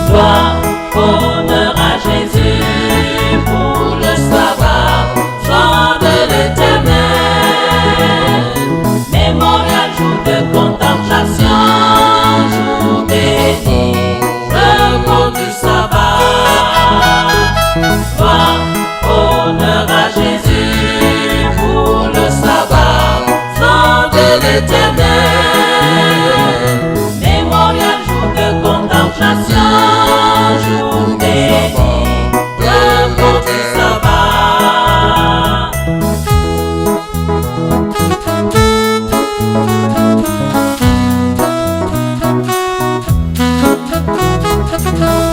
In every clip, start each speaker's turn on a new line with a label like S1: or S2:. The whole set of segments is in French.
S1: Gloire, honneur à Jésus pour le sabbat, joie de l'Éternel. Mémorial, jour de contemplation, jour béni, repos du sabbat. Gloire, honneur à Jésus pour le sabbat, joie de l'Éternel. Mémorial, jour de contemplation, jour béni, repos du sabbat.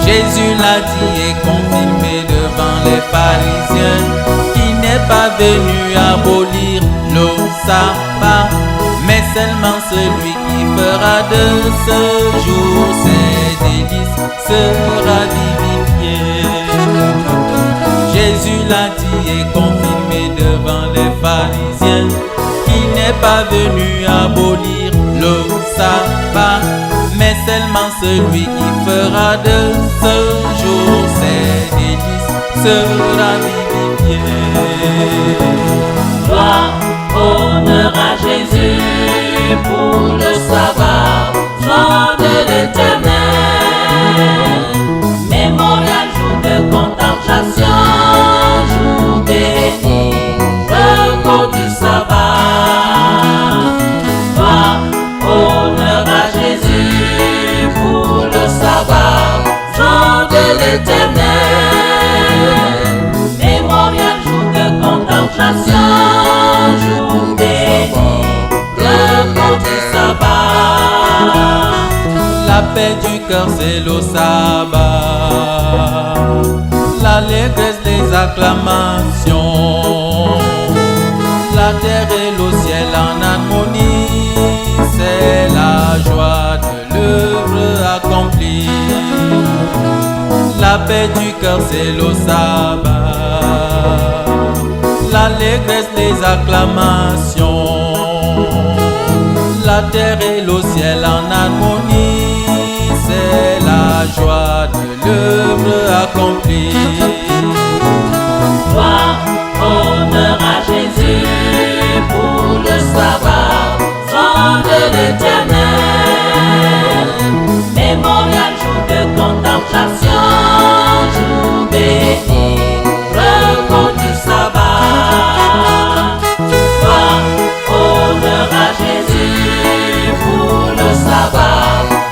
S2: Jésus l'a dit et confirmé devant les pharisiens qu'il n'est pas venu abolir le sabbat, mais seulement celui qui fera de ce jour ses délices sera vivifié. Jésus l'a dit et confirmé devant les pharisiens qu'il n'est pas venu abolir le sabbat, mais seulement celui qui fera de ce jour ses délices sera vivifié.
S1: Gloire, honneur à Jésus pour le sabbat, joie de l'Éternel. Mémorial, jour de contemplation, jour béni, repos du sabbat. Gloire, honneur à Jésus pour le sabbat, joie de l'Éternel. Mémorial, jour de contemplation, jour béni, repos du sabbat.
S2: La paix du cœur c'est le sabbat, l'allégresse des acclamations, la terre et le ciel en harmonie, c'est la joie de l'œuvre accomplie. La paix du cœur c'est le sabbat, l'allégresse des acclamations, la terre et le ciel en harmonie, c'est la joie de l'œuvre accomplie.
S1: Gloire, honneur à Jésus pour le sabbat, joie de l'Éternel. Mémorial, jour de contemplation, jour béni, repos du sabbat. Gloire, honneur à Jésus pour le sabbat,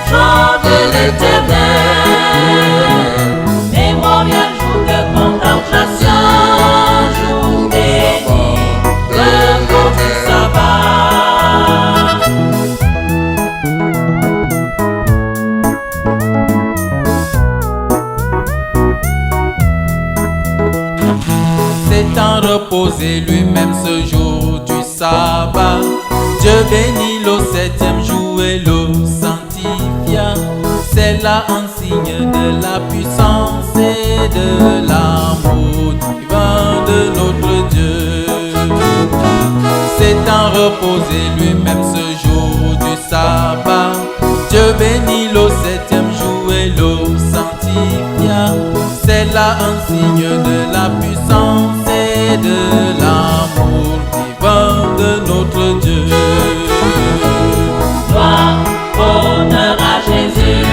S1: joie de l'Éternel. Mémorial, jour de contemplation, jour béni, repos du sabbat.
S2: S'étant reposé lui-même ce jour du sabbat, Dieu bénit le septième jour et le sanctifia. C'est là un signe de la puissance et de l'amour divin de notre Dieu. S'étant reposé lui-même ce jour du sabbat, Dieu bénit le septième jour et le sanctifia. C'est là un signe de la puissance et de l'amour divin de notre Dieu.
S1: Gloire, honneur à Jésus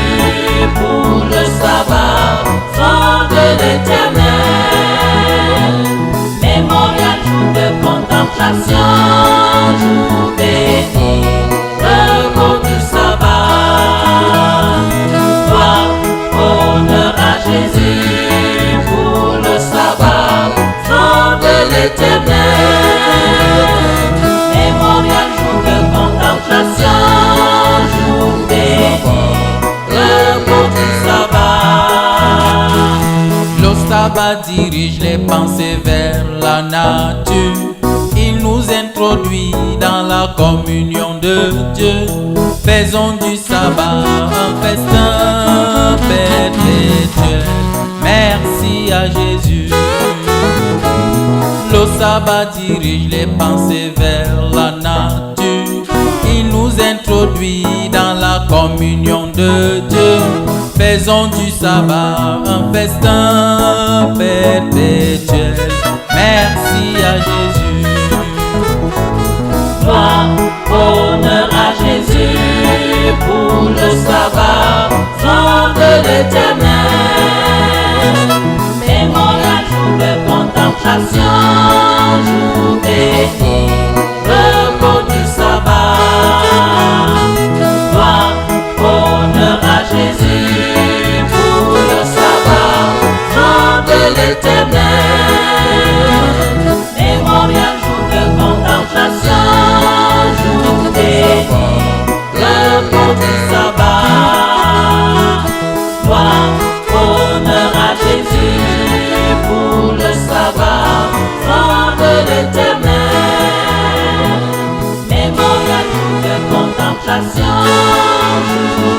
S1: pour le sabbat, joie de l'Éternel. Mémorial, jour de contemplation, jour béni, repos du sabbat. Gloire, honneur à Jésus pour le sabbat, joie de l'Éternel. Mémorial, jour de contemplation, jour béni, repos du sabbat.
S2: Le sabbat dirige les pensées vers la nature. Il nous introduit dans la communion de Dieu. Faisons du sabbat un festin perpétuel. Merci à Jésus. Le sabbat sabbat dirige les pensées vers la nature. Il nous introduit dans la communion de Dieu. Faisons du sabbat un festin perpétuel. Merci à Jésus.
S1: Gloire, honneur à Jésus pour le sabbat, sang de l'Éternel. Mémorial, jour de contemplation, jour béni, repos du sabbat. Gloire, honneur à Jésus pour le sabbat, sang de l'Éternel. Mémorial, jour de contemplation, jour béni, repos du sabbat. Gloire, honneur à Jésus pour le sabbat, sang de l'Éternel. Mémorial, jour de contemplation, jour